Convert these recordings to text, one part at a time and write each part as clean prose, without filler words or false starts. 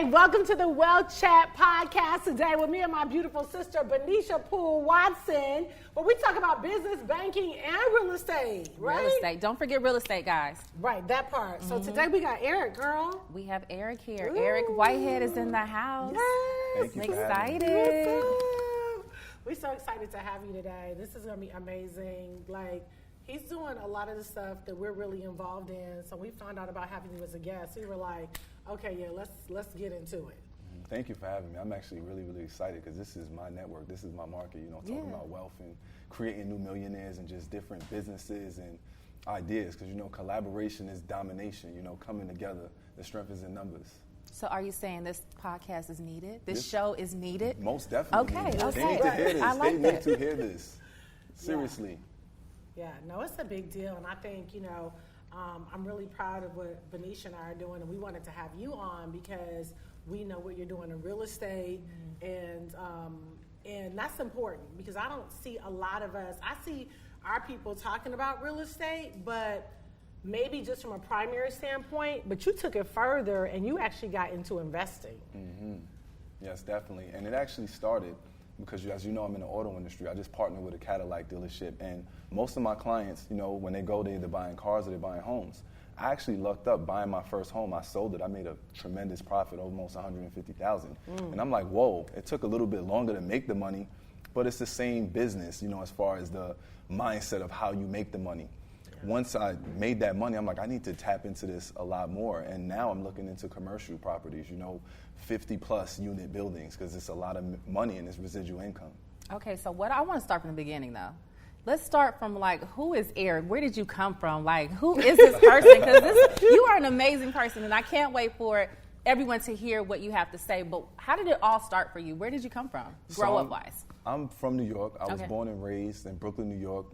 Hey, welcome to the Wealth Chat podcast today with me and my beautiful sister, Benaisha Poole Watson, where we talk about business, banking, and real estate, right? Real estate. Don't forget real estate, guys. Right, that part. So today we got Eric, girl. We have Eric here. Ooh. Eric Whitehead is in the house. Yes. Thank you I'm for having me. excited. We're so excited to have you today. This is going to be amazing. Like, he's doing a lot of the stuff that we're really involved in. So we found out about having you as a guest. We were like, okay, yeah, let's get into it. Thank you for having me. I'm actually really, really excited because this is my network. This is my market, talking about wealth and creating new millionaires and just different businesses and ideas because, collaboration is domination, coming together. The strength is in numbers. So are you saying this podcast is needed? This show is needed? Most definitely. Okay, needed. okay. They need to hear this. I like they that. need to hear this. Seriously. Yeah, no, it's a big deal. And I think, I'm really proud of what Benaisha and I are doing. And we wanted to have you on because we know what you're doing in real estate. And that's important because I don't see a lot of us. I see our people talking about real estate, but maybe just from a primary standpoint. But you took it further and you actually got into investing. Mm-hmm. Yes, definitely. And it actually started because, as you know, I'm in the auto industry. I just partnered with a Cadillac dealership. And most of my clients, when they go, they're either buying cars or they're buying homes. I actually lucked up buying my first home. I sold it. I made a tremendous profit, almost $150,000. And I'm like, whoa, it took a little bit longer to make the money, but it's the same business, as far as the mindset of how you make the money. Once I made that money, I'm like, I need to tap into this a lot more. And now I'm looking into commercial properties, 50 plus unit buildings, because it's a lot of money and it's residual income. Okay, so I want to start from the beginning though. Let's start from who is Eric? Where did you come from? Who is this person? Because you are an amazing person and I can't wait for everyone to hear what you have to say. But how did it all start for you? Where did you come from, grow up wise? I'm from New York. I was born and raised in Brooklyn, New York.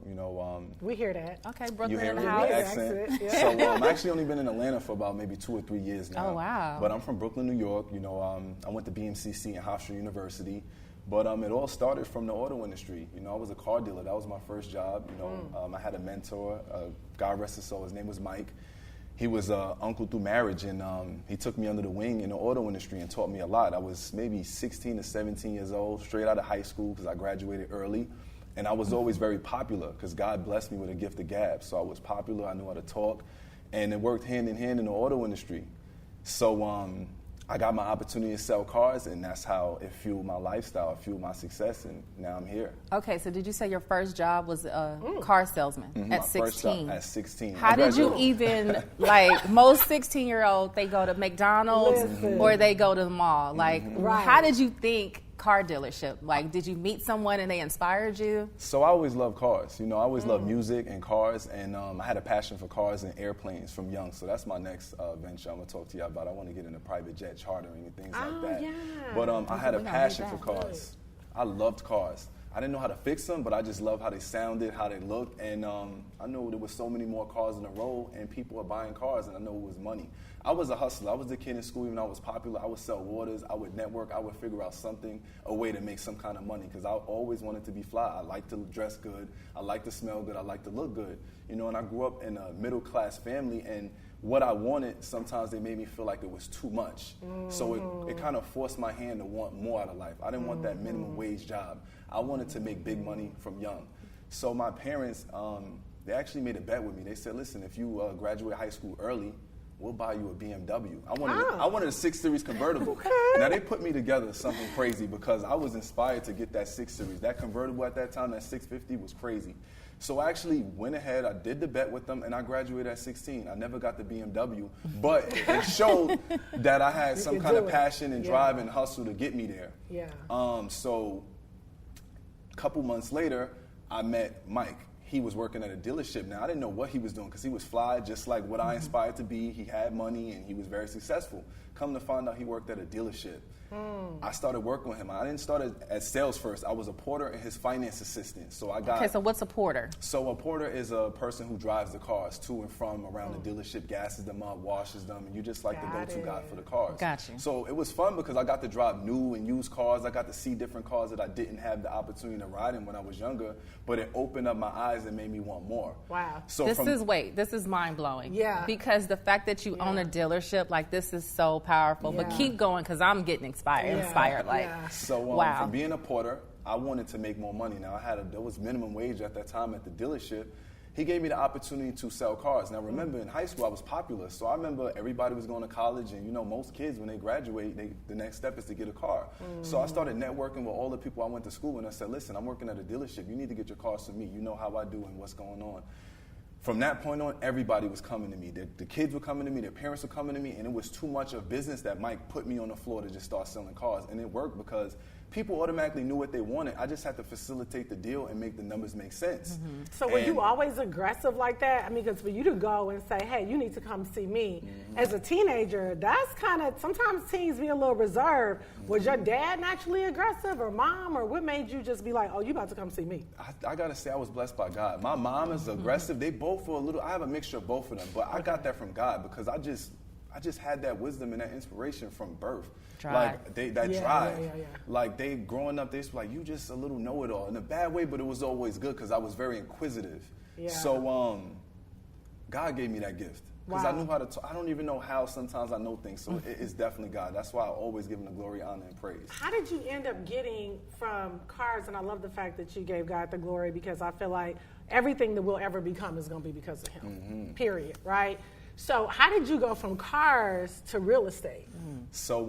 We hear that. Okay, Brooklyn you hear in the my house. accent. Yeah. So I've actually only been in Atlanta for about maybe 2 or 3 years now. Oh, wow. But I'm from Brooklyn, New York. I went to BMCC and Hofstra University. But it all started from the auto industry. I was a car dealer. That was my first job. I had a mentor, God rest his soul. His name was Mike. He was uncle through marriage, and he took me under the wing in the auto industry and taught me a lot. I was maybe 16 to 17 years old, straight out of high school because I graduated early. And I was always very popular because God blessed me with a gift of gab. So I was popular, I knew how to talk, and it worked hand in hand in the auto industry. So I got my opportunity to sell cars, and that's how it fueled my lifestyle, it fueled my success, and now I'm here. Okay, so did you say your first job was a car salesman at 16? First job at 16. How did you even, most 16-year-olds, they go to McDonald's or they go to the mall. How did you think car dealership? Did you meet someone and they inspired you? So I always loved cars. I always loved music and cars, and I had a passion for cars and airplanes from young. So that's my next venture I'm going to talk to you about. I want to get into private jet chartering and things like that. Yeah. But I had a passion for cars. I loved cars. I didn't know how to fix them, but I just loved how they sounded, how they looked, and I knew there was so many more cars on the road, and people were buying cars, and I knew it was money. I was a hustler. I was the kid in school, even though I was popular. I would sell waters. I would network. I would figure out a way to make some kind of money because I always wanted to be fly. I like to dress good. I like to smell good. I like to look good. And I grew up in a middle-class family, and what I wanted, sometimes they made me feel like it was too much. So it kind of forced my hand to want more out of life. I didn't want that minimum wage job. I wanted to make big money from young. So my parents, they actually made a bet with me. They said, listen, if you graduate high school early, we'll buy you a BMW. I wanted a 6 Series convertible. Okay. Now, they put me together something crazy because I was inspired to get that 6 Series. That convertible at that time, that 650, was crazy. So I actually went ahead, I did the bet with them, and I graduated at 16. I never got the BMW, but it showed that I had some kind of passion and drive and hustle to get me there. Yeah. So a couple months later, I met Mike. He was working at a dealership. Now, I didn't know what he was doing because he was fly, just like what I inspired to be. He had money, and he was very successful. Come to find out, he worked at a dealership. I started working with him. I didn't start at sales first. I was a porter and his finance assistant. So I got. Okay, so what's a porter? So a porter is a person who drives the cars to and from around the dealership, gasses them up, washes them, and you just like the go-to guy for the cars. Got you. So it was fun because I got to drive new and used cars. I got to see different cars that I didn't have the opportunity to ride in when I was younger, but it opened up my eyes and made me want more. Wow. So this is mind-blowing. Yeah. Because the fact that you own a dealership, like, this is so powerful. But Yeah. keep going, because I'm getting inspired. Like, So wow. from being a porter, I wanted to make more money. Now there was minimum wage at that time at the dealership. He gave me the opportunity to sell cars. Now remember, in high school I was popular, so I remember everybody was going to college, and most kids when they graduate, the next step is to get a car. So I started networking with all the people I went to school, and I said, listen, I'm working at a dealership. You need to get your cars to me. You know how I do and what's going on. From that point on, everybody was coming to me. The kids were coming to me, their parents were coming to me, and it was too much of business that might put me on the floor to just start selling cars. And it worked because people automatically knew what they wanted. I just had to facilitate the deal and make the numbers make sense. So were you always aggressive like that? I mean, because for you to go and say, hey, you need to come see me, as a teenager, that's kind of, sometimes teens be a little reserved. Was your dad naturally aggressive, or mom, or what made you just be like, oh, you about to come see me? I got to say, I was blessed by God. My mom is aggressive. They both were a little, I have a mixture of both of them, but I got that from God because I just had that wisdom and that inspiration from birth. Drive. Like drive. Yeah. Like they growing up, they was like, you just a little know-it-all in a bad way, but it was always good because I was very inquisitive. Yeah. So God gave me that gift because I Wow. knew how to. I don't even know how sometimes I know things. So it's definitely God. That's why I always give Him the glory, honor, and praise. How did you end up getting from cars? And I love the fact that you gave God the glory, because I feel like everything that we'll ever become is going to be because of Him. Period. Right. So how did you go from cars to real estate? So,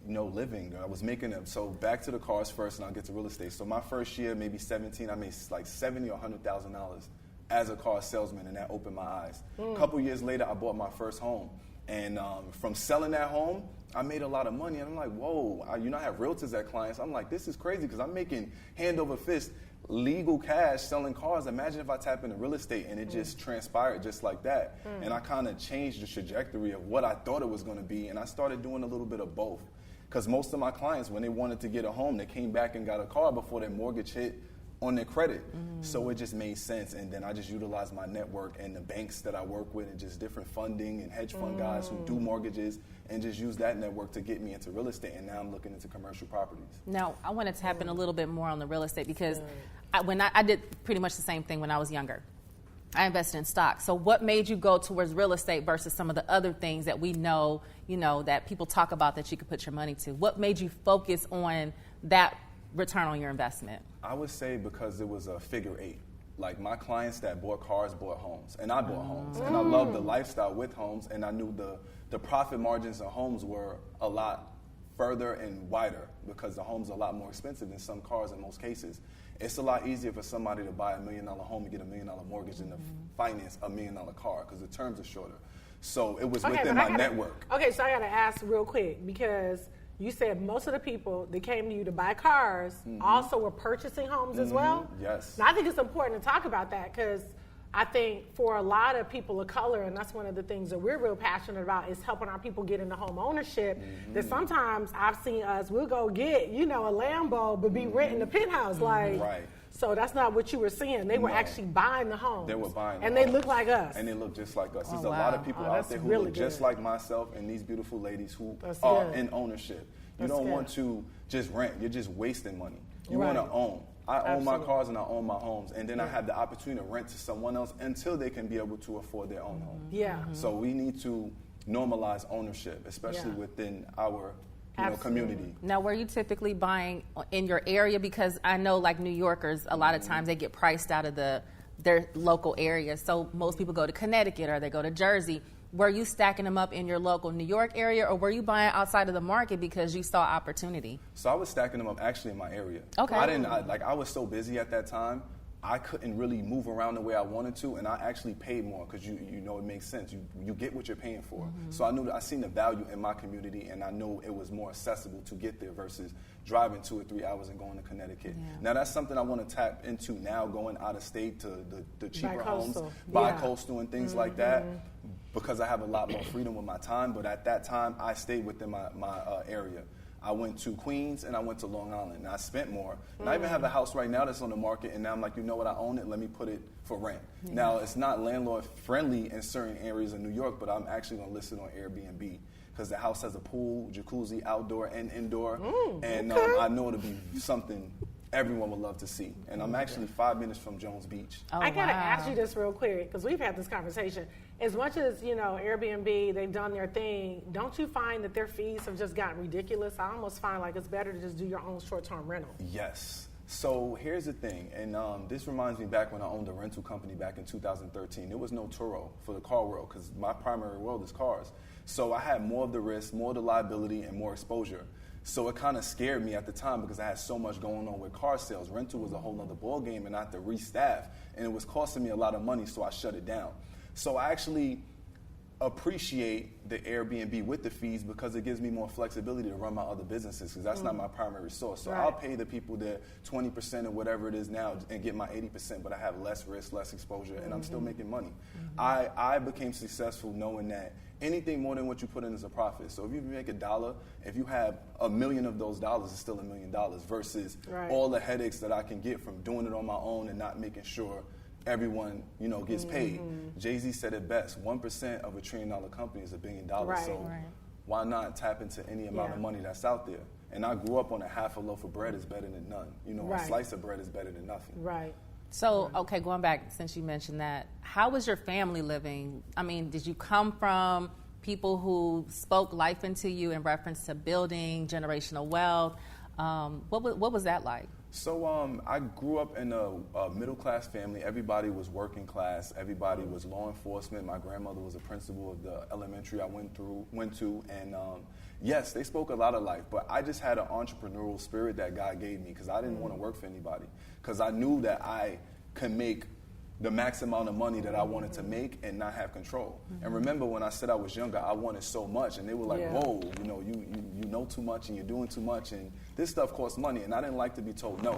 living, I was making them. So back to the cars first, and I'll get to real estate. So my first year, maybe 17, I made like $70,000 or $100,000 as a car salesman, and that opened my eyes. A couple years later, I bought my first home. And from selling that home, I made a lot of money. And I'm like, whoa, I have realtors as clients. I'm like, this is crazy because I'm making hand over fist legal cash selling cars. Imagine if I tap into real estate, and it just transpired just like that. And I kind of changed the trajectory of what I thought it was going to be, and I started doing a little bit of both. Because most of my clients, when they wanted to get a home, they came back and got a car before their mortgage hit on their credit. So it just made sense, and then I just utilized my network and the banks that I work with and just different funding and hedge fund guys who do mortgages, and just use that network to get me into real estate, and now I'm looking into commercial properties. Now, I want to tap in a little bit more on the real estate, because I did pretty much the same thing when I was younger. I invested in stocks. So what made you go towards real estate versus some of the other things that we know, that people talk about that you could put your money to? What made you focus on that return on your investment? I would say because it was a figure eight. Like my clients that bought cars bought homes, and I bought homes, and I loved the lifestyle with homes, and I knew the profit margins of homes were a lot further and wider because the homes are a lot more expensive than some cars in most cases. It's a lot easier for somebody to buy $1 million home and get $1 million mortgage than to finance $1 million car because the terms are shorter. So it was within my network. Okay, so I got to ask real quick, because you said most of the people that came to you to buy cars also were purchasing homes as well? Yes. Now, I think it's important to talk about that, because I think for a lot of people of color, and that's one of the things that we're real passionate about, is helping our people get into home ownership. That sometimes I've seen we'll go get, a Lambo, but be renting a penthouse. Right. So that's not what you were seeing. They were actually buying the homes. They were buying and the they homes. look like us. And they look just like us. There's a wow. lot of people out there who really look just good. like myself and these beautiful ladies who That's are good. in ownership. You That's don't good. want to just rent. You're just wasting money. You Right. want to own. I own my Absolutely. cars and I own my homes. And then I have the opportunity to rent to someone else until they can be able to afford their own home. Yeah. So we need to normalize ownership, especially Yeah. within our Absolutely. community. Now, were you typically buying in your area? Because I know, like New Yorkers, a lot of times they get priced out of their local area. So most people go to Connecticut or they go to Jersey. Were you stacking them up in your local New York area, or were you buying outside of the market because you saw opportunity? So I was stacking them up actually in my area. Okay. I was so busy at that time, I couldn't really move around the way I wanted to, and I actually paid more because it makes sense. You get what you're paying for. So I knew that I seen the value in my community, and I knew it was more accessible to get there versus driving 2 or 3 hours and going to Connecticut. Yeah. Now that's something I want to tap into now, going out of state to the cheaper homes, Bi-coastal. bi-coastal and things like that, because I have a lot more freedom with my time. But at that time, I stayed within my area. I went to Queens and I went to Long Island. And I spent more. And I even have a house right now that's on the market, and now I'm like, you know what, I own it, let me put it for rent. Now, it's not landlord friendly in certain areas of New York, but I'm actually going to list it on Airbnb because the house has a pool, jacuzzi, outdoor and indoor. And I know it'll be something everyone would love to see. And I'm actually 5 minutes from Jones Beach. Oh, I gotta wow. ask you this real quick because we've had this conversation. As much as Airbnb, they've done their thing. Don't you find that their fees have just gotten ridiculous? I almost find like it's better to just do your own short-term rental. Yes. So here's the thing, and this reminds me back when I owned a rental company back in 2013. There was no Turo for the car world because my primary world is cars. So I had more of the risk, more of the liability, and more exposure. So it kind of scared me at the time because I had so much going on with car sales. Rental was a whole other ball game, and I had to restaff, and it was costing me a lot of money, so I shut it down. So I actually appreciate the Airbnb with the fees because it gives me more flexibility to run my other businesses because that's not my primary source. So Right. I'll pay the people the 20% or whatever it is now and get my 80%, but I have less risk, less exposure, and I'm still making money. I became successful knowing that anything more than what you put in is a profit. So if you make $1, if you have $1 million of those dollars, it's still $1 million versus Right. all the headaches that I can get from doing it on my own and not making sure everyone, gets paid. Jay-Z said it best, 1% of $1 trillion company is $1 billion. Right. So Right. why not tap into any amount of Yeah. money that's out there? And I grew up on a half a loaf of bread is better than none. Right. A slice of bread is better than nothing. Right. So, okay, going back, since you mentioned that, how was your family living? I mean, did you come from people who spoke life into you in reference to building generational wealth? What was that like? So I grew up in a middle-class family. Everybody was working class. Everybody was law enforcement. My grandmother was a principal of the elementary I went to. And yes, they spoke a lot of life, but I just had an entrepreneurial spirit that God gave me because I didn't want to work for anybody because I knew that I could make the max amount of money that I wanted to make and not have control. And remember when I said I was younger, I wanted so much, and they were like, Yeah. whoa, you know too much and you're doing too much, and this stuff costs money, and I didn't like to be told no.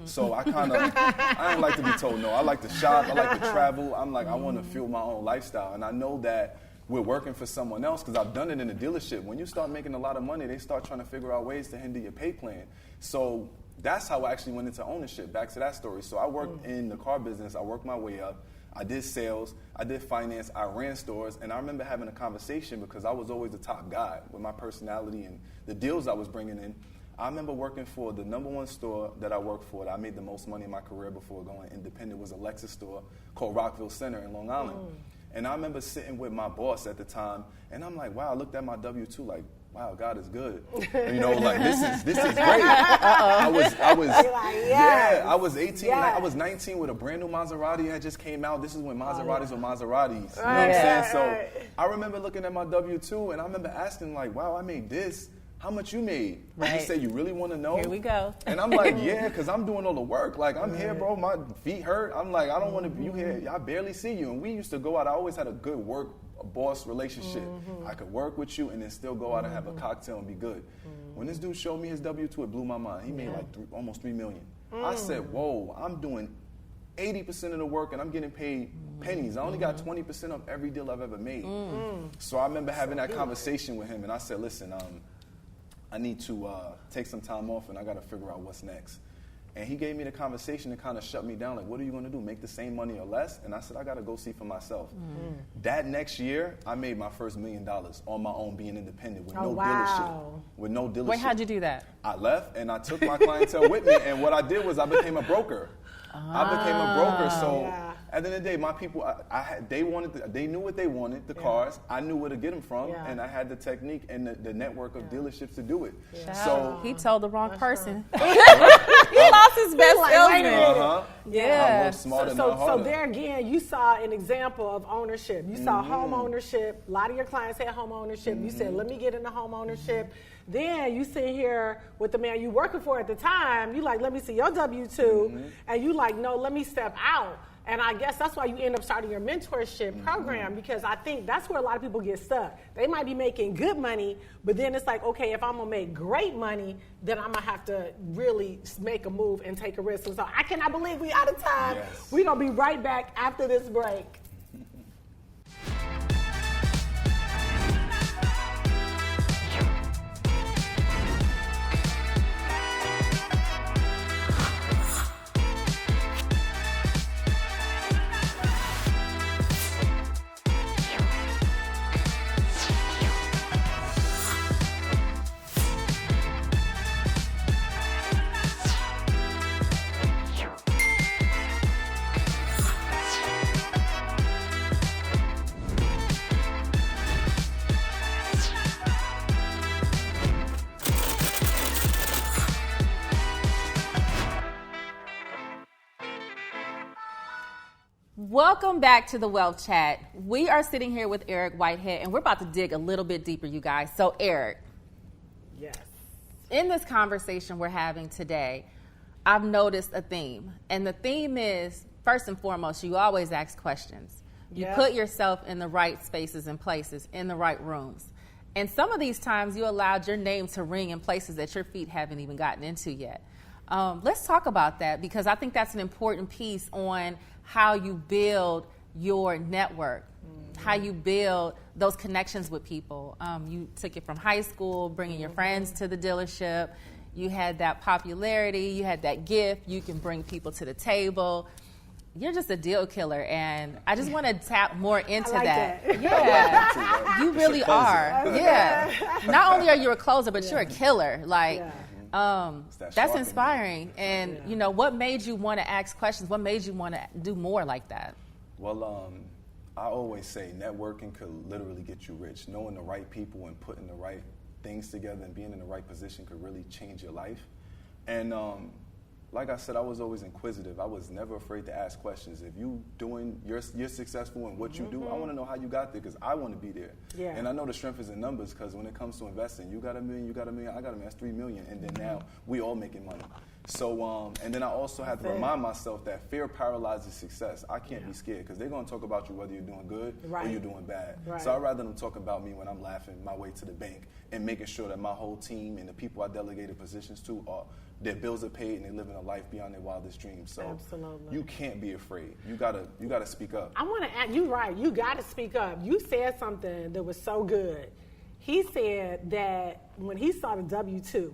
So I didn't like to be told no. I like to shop, I like to travel. I'm like, I want to feel my own lifestyle, and I know that we're working for someone else because I've done it in a dealership. When you start making a lot of money, they start trying to figure out ways to hinder your pay plan. So that's how I actually went into ownership, back to that story. So I worked in the car business. I worked my way up. I did sales. I did finance. I ran stores. And I remember having a conversation because I was always the top guy with my personality and the deals I was bringing in. I remember working for the #1 store that I worked for that I made the most money in my career before going independent was a Lexus store called Rockville Center in Long Island. And I remember sitting with my boss at the time, and I'm like, wow, I looked at my W-2 like, wow, God is good. Like this is great. I was yes. I was 18, Yes. I was 19 with a brand new Maserati that just came out. This is when Maseratis were Maseratis. You know what Right, I'm saying? right, So right. I remember looking at my W-2 and I remember asking like, wow, I made this. How much you made? And he Right. said, you really want to know? Here we go. And I'm like, yeah, because I'm doing all the work. Like, I'm here, bro. My feet hurt. I'm like, I don't want to be here. I barely see you. And we used to go out. I always had a good work boss relationship. I could work with you and then still go out and have a cocktail and be good. When this dude showed me his W-2, it blew my mind. He made like almost $3 million. I said, whoa, I'm doing 80% of the work and I'm getting paid pennies. I only got 20% of every deal I've ever made. So I remember having that conversation with him and I said, listen, I need to take some time off and I got to figure out what's next. And he gave me the conversation and kind of shut me down. Like, what are you going to do? Make the same money or less? And I said, I got to go see for myself. That next year, I made my first $1 million on my own being independent with no dealership. With no dealership. Wait, how'd you do that? I left and I took my clientele with me. And what I did was I became a broker. I became a broker. So at the end of the day, my people, they knew what they wanted, the cars. I knew where to get them from. Yeah. And I had the technique and the network of dealerships to do it. So he told the wrong person. true. He lost his best Like, wait a minute. salesman. I Yeah. worked smarter, not So harder. there again, you saw an example of ownership. You saw home ownership. A lot of your clients had home ownership. You said, let me get into home ownership. Then you sit here with the man you working for at the time. You like, let me see your W-2. And you like, no, let me step out. And I guess that's why you end up starting your mentorship program, because I think that's where a lot of people get stuck. They might be making good money, but then it's like, okay, if I'm going to make great money, then I'm going to have to really make a move and take a risk. And so I cannot believe we out of time. Yes. We're going to be right back after this break. Welcome back to the Wealth Chat. We are sitting here with Eric Whitehead, and we're about to dig a little bit deeper, you guys. So, Eric. Yes. In this conversation we're having today, I've noticed a theme. And the theme is, first and foremost, you always ask questions. You put yourself in the right spaces and places, in the right rooms. And some of these times you allowed your name to ring in places that your feet haven't even gotten into yet. Let's talk about that, because I think that's an important piece on how you build your network, how you build those connections with people. You took it from high school, bringing your friends to the dealership. You had that popularity, you had that gift, you can bring people to the table. You're just a deal killer, and I just want to tap more into that. Yeah, you really are. Yeah, not only are you a closer, but you're a killer. Like, that's inspiring. And you know, what made you want to ask questions? What made you want to do more like that? Well, I always say networking could literally get you rich. Knowing the right people and putting the right things together and being in the right position could really change your life. And like I said, I was always inquisitive. I was never afraid to ask questions. If you're successful in what you do, I want to know how you got there, because I want to be there. Yeah. And I know the strength is in numbers, because when it comes to investing, you got $1 million, I got $1 million, that's $3 million, and then now we all making money. So, and then I also have to remind myself that fear paralyzes success. I can't be scared, because they're going to talk about you whether you're doing good or you're doing bad. Right. So I'd rather them talk about me when I'm laughing my way to the bank and making sure that my whole team and the people I delegated positions to their bills are paid and they're living a life beyond their wildest dreams. So absolutely, you can't be afraid. You gotta speak up. I want to add, you're right. You got to speak up. You said something that was so good. He said that when he saw the W-2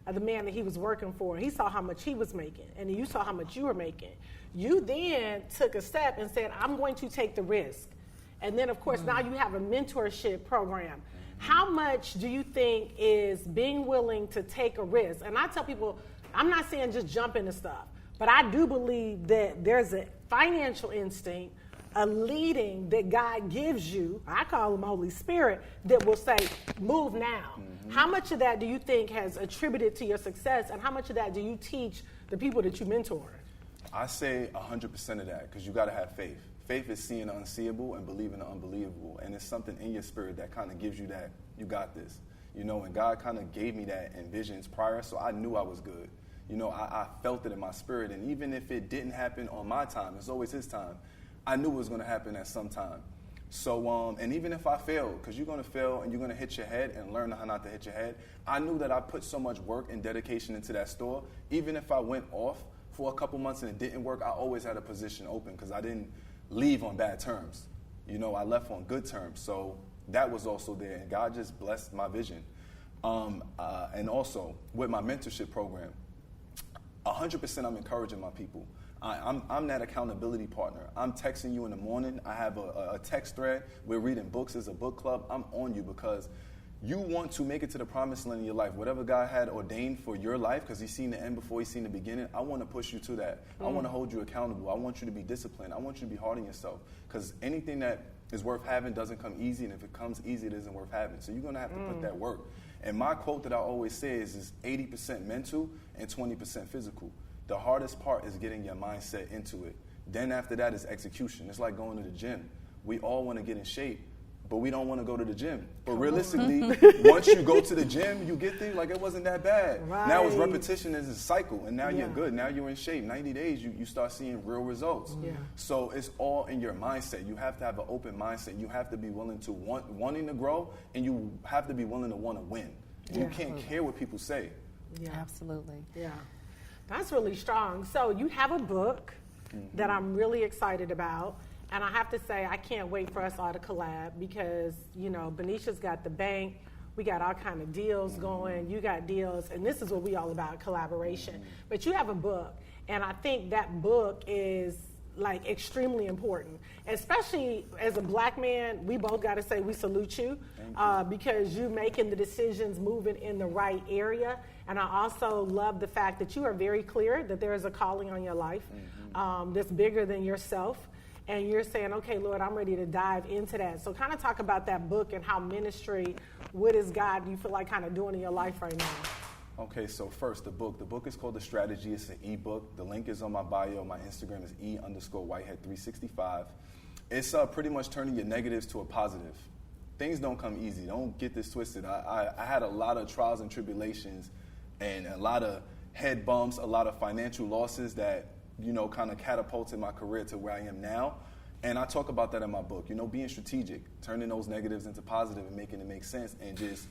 of the man that he was working for, he saw how much he was making, and you saw how much you were making. You then took a step and said, I'm going to take the risk. And then, of course, now you have a mentorship program. How much do you think is being willing to take a risk? And I tell people, I'm not saying just jump into stuff, but I do believe that there's a financial instinct, a leading that God gives you, I call him Holy Spirit, that will say, move now. Mm-hmm. How much of that do you think has attributed to your success, and how much of that do you teach the people that you mentor? I say 100% of that, because you got to have faith. Faith is seeing the unseeable and believing the unbelievable. And it's something in your spirit that kind of gives you that, you got this. You know, and God kind of gave me that in visions prior, so I knew I was good. You know, I felt it in my spirit. And even if it didn't happen on my time, it's always his time, I knew it was going to happen at some time. So, and even if I failed, because you're going to fail and you're going to hit your head and learn how not to hit your head, I knew that I put so much work and dedication into that store. Even if I went off for a couple months and it didn't work, I always had a position open, because I didn't leave on bad terms. You know, I left on good terms. So that was also there, and God just blessed my vision. And also with my mentorship program, 100% I'm encouraging my people. I'm that accountability partner. I'm texting you in the morning. I have a text thread. We're reading books as a book club. I'm on you, because you want to make it to the promised land in your life. Whatever God had ordained for your life, because he's seen the end before he's seen the beginning, I want to push you to that. I want to hold you accountable. I want you to be disciplined. I want you to be hard on yourself, because anything that is worth having doesn't come easy, and if it comes easy, it isn't worth having. So you're going to have to put that work. And my quote that I always say is 80% mental and 20% physical. The hardest part is getting your mindset into it. Then after that is execution. It's like going to the gym. We all want to get in shape, but we don't want to go to the gym. But realistically, once you go to the gym, you get there, like it wasn't that bad. Right. Now it's repetition, is a cycle, and now you're good. Now you're in shape. 90 days, you start seeing real results. Yeah. So it's all in your mindset. You have to have an open mindset. You have to be willing to wanting to grow, and you have to be willing to want to win. You can't care what people say. Yeah, absolutely. Yeah. That's really strong. So you have a book that I'm really excited about. And I have to say, I can't wait for us all to collab, because, you know, Benaisha's got the bank. We got all kind of deals going. You got deals. And this is what we all about, collaboration. But you have a book. And I think that book is, like, extremely important. Especially as a black man, we both got to say we salute you, because you're making the decisions, moving in the right area. And I also love the fact that you are very clear that there is a calling on your life that's bigger than yourself. And you're saying, okay, Lord, I'm ready to dive into that. So kind of talk about that book and how ministry, what is God, do you feel like kind of doing in your life right now? Okay, so first, the book. The book is called The Strategy. It's an ebook. The link is on my bio. My Instagram is E_Whitehead365. It's pretty much turning your negatives to a positive. Things don't come easy. Don't get this twisted. I had a lot of trials and tribulations and a lot of head bumps, a lot of financial losses that, kind of catapulted my career to where I am now. And I talk about that in my book, being strategic, turning those negatives into positive and making it make sense, and just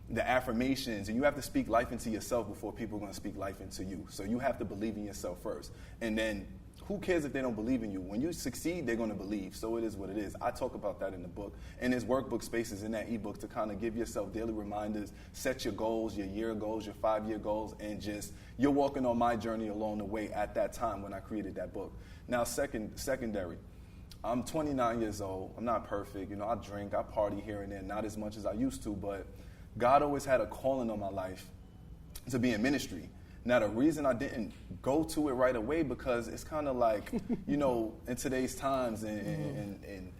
the affirmations. And you have to speak life into yourself before people are going to speak life into you. So you have to believe in yourself first. And then who cares if they don't believe in you? When you succeed, they're going to believe. So it is what it is. I talk about that in the book. And there's workbook spaces in that ebook to kind of give yourself daily reminders, set your goals, your year goals, your 5-year goals, and just you're walking on my journey along the way at that time when I created that book. Now, secondary. I'm 29 years old. I'm not perfect. I drink, I party here and there, not as much as I used to, but God always had a calling on my life to be in ministry. Now, the reason I didn't go to it right away, because it's kind of like, in today's times, and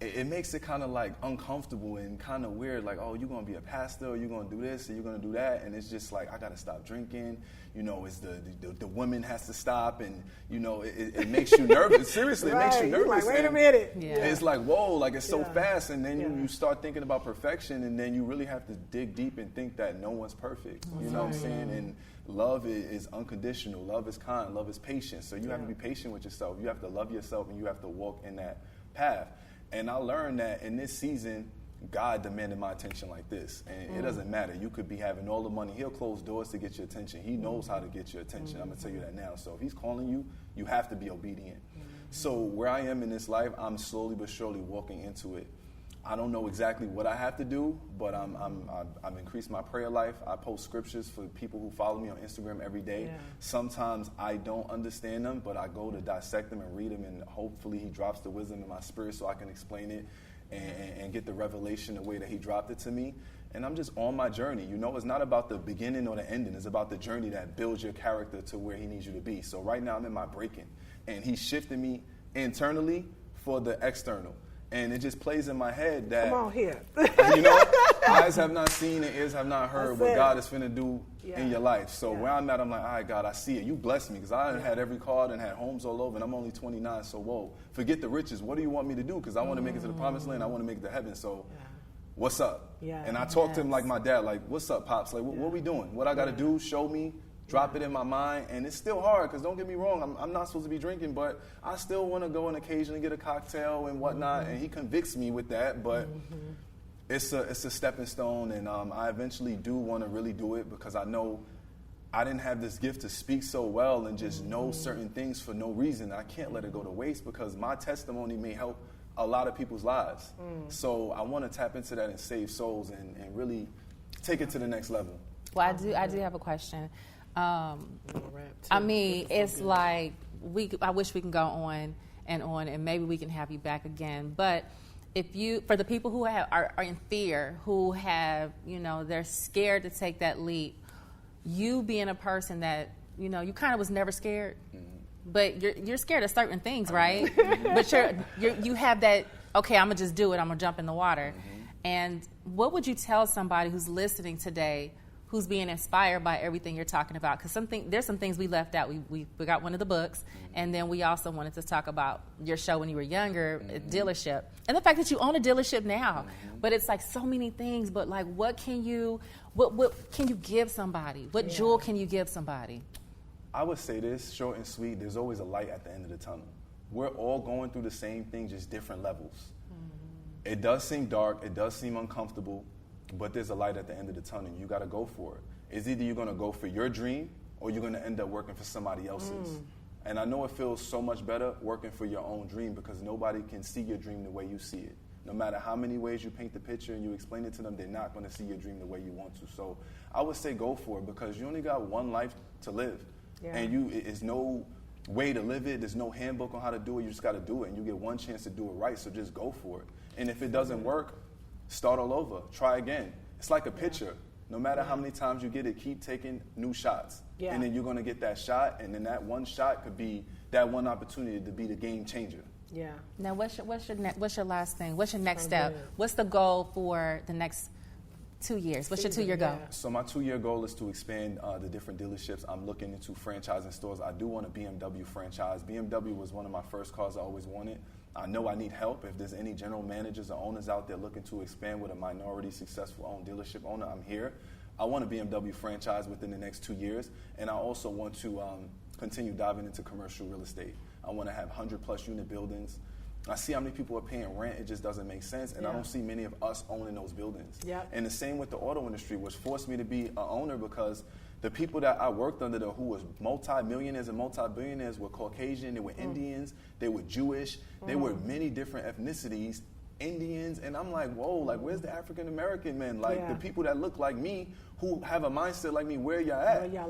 it makes it kind of like uncomfortable and kind of weird, like, oh, you're going to be a pastor, or you're going to do this, or you're going to do that, and it's just like, I got to stop drinking, it's the woman has to stop, and, it makes you nervous. Seriously, right. It makes you nervous. You're like, wait a minute. Yeah. It's like, whoa, like it's so fast, and then you start thinking about perfection, and then you really have to dig deep and think that no one's perfect, you know what I'm saying? And love is unconditional, love is kind, love is patient, so you have to be patient with yourself, you have to love yourself, and you have to walk in that path. And I learned that in this season, God demanded my attention like this. And it doesn't matter. You could be having all the money. He'll close doors to get your attention. He knows how to get your attention. I'm going to tell you that now. So if he's calling you, you have to be obedient. So where I am in this life, I'm slowly but surely walking into it. I don't know exactly what I have to do, but I've increased my prayer life. I post scriptures for people who follow me on Instagram every day. Yeah. Sometimes I don't understand them, but I go to dissect them and read them, and hopefully he drops the wisdom in my spirit so I can explain it and get the revelation the way that he dropped it to me. And I'm just on my journey. It's not about the beginning or the ending. It's about the journey that builds your character to where he needs you to be. So right now I'm in my breaking, and he's shifting me internally for the external. And it just plays in my head that, come on here. Eyes have not seen and ears have not heard what God is finna do in your life. So where I'm at, I'm like, all right, God, I see it. You blessed me, because I had every card and had homes all over, and I'm only 29. So, whoa, forget the riches. What do you want me to do? Because I want to make it to the promised land. I want to make it to heaven. So what's up? Yeah. And I talk to him like my dad, like, what's up, Pops? Like, what we doing? What I got to do? Show me. Drop it in my mind, and it's still hard, because don't get me wrong, I'm not supposed to be drinking, but I still want to go and occasionally get a cocktail and whatnot, and he convicts me with that, but it's a stepping stone, and I eventually do want to really do it, because I know I didn't have this gift to speak so well and just know certain things for no reason. I can't let it go to waste, because my testimony may help a lot of people's lives. So I want to tap into that and save souls and really take it to the next level. Well, I do have a question. It's like I wish we can go on, and maybe we can have you back again. But for the people who are in fear, who have, they're scared to take that leap, you being a person that, you kind of was never scared, but you're scared of certain things, right? But you have that, okay, I'm gonna just do it. I'm gonna jump in the water. And what would you tell somebody who's listening today, who's being inspired by everything you're talking about? Because there's some things we left out. We got one of the books, and then we also wanted to talk about your show when you were younger, a dealership, and the fact that you own a dealership now. But it's like so many things. But like, what can you give somebody? What jewel can you give somebody? I would say this, short and sweet. There's always a light at the end of the tunnel. We're all going through the same thing, just different levels. It does seem dark. It does seem uncomfortable. But there's a light at the end of the tunnel. You got to go for it. It's either you're going to go for your dream, or you're going to end up working for somebody else's. And I know it feels so much better working for your own dream, because nobody can see your dream the way you see it. No matter how many ways you paint the picture and you explain it to them, they're not going to see your dream the way you want to. So I would say go for it, because you only got one life to live. And it's no way to live it. There's no handbook on how to do it. You just got to do it, and you get one chance to do it right. So just go for it. And if it doesn't work, start all over. Try again. It's like a pitcher. No matter how many times you get it, keep taking new shots. And then you're going to get that shot, and then that one shot could be that one opportunity to be the game changer. Now, what's your last thing? What's your next step? What's the goal for the next 2 years? What's your 2-year goal? So my 2-year goal is to expand the different dealerships. I'm looking into franchising stores. I do want a BMW franchise. BMW was one of my first cars I always wanted. I know I need help. If there's any general managers or owners out there looking to expand with a minority successful owned dealership owner, I'm here. I want a BMW franchise within the next 2 years, and I also want to continue diving into commercial real estate. I want to have 100+ unit buildings. I see how many people are paying rent. It just doesn't make sense, and I don't see many of us owning those buildings. And the same with the auto industry, which forced me to be an owner because the people that I worked under who was multi-millionaires and multi-billionaires were Caucasian, they were Indians, they were Jewish, they were many different ethnicities, Indians, and I'm like, whoa, like where's the African American men? Like the people that look like me, who have a mindset like me, where y'all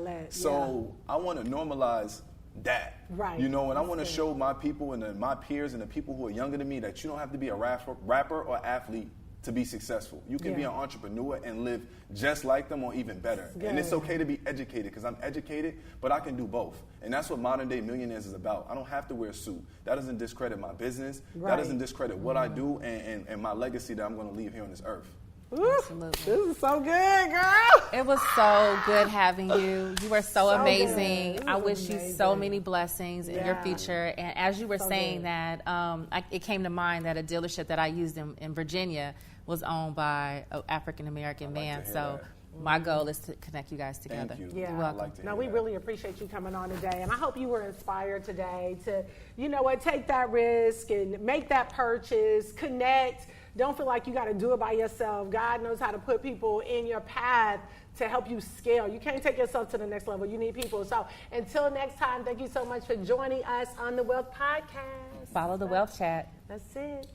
at? So I want to normalize that, you know, and I want to show my people and my peers and the people who are younger than me that you don't have to be a rapper or athlete to be successful. You can be an entrepreneur and live just like them or even better. And it's okay to be educated because I'm educated, but I can do both. And that's what modern day millionaires is about. I don't have to wear a suit. That doesn't discredit my business. That doesn't discredit what I do and my legacy that I'm going to leave here on this earth. Absolutely. This is so good, girl. It was so good having you. You were so amazing. I wish you so many blessings in your future. And as you were saying that, it came to mind that a dealership that I used in Virginia was owned by an African-American man. So my goal is to connect you guys together. Thank you. Yeah. You're welcome. No, we really appreciate you coming on today. And I hope you were inspired today to, you know what, take that risk and make that purchase, connect. Don't feel like you got to do it by yourself. God knows how to put people in your path to help you scale. You can't take yourself to the next level. You need people. So until next time, thank you so much for joining us on the Wealth Podcast. Follow the Wealth Chat. That's it.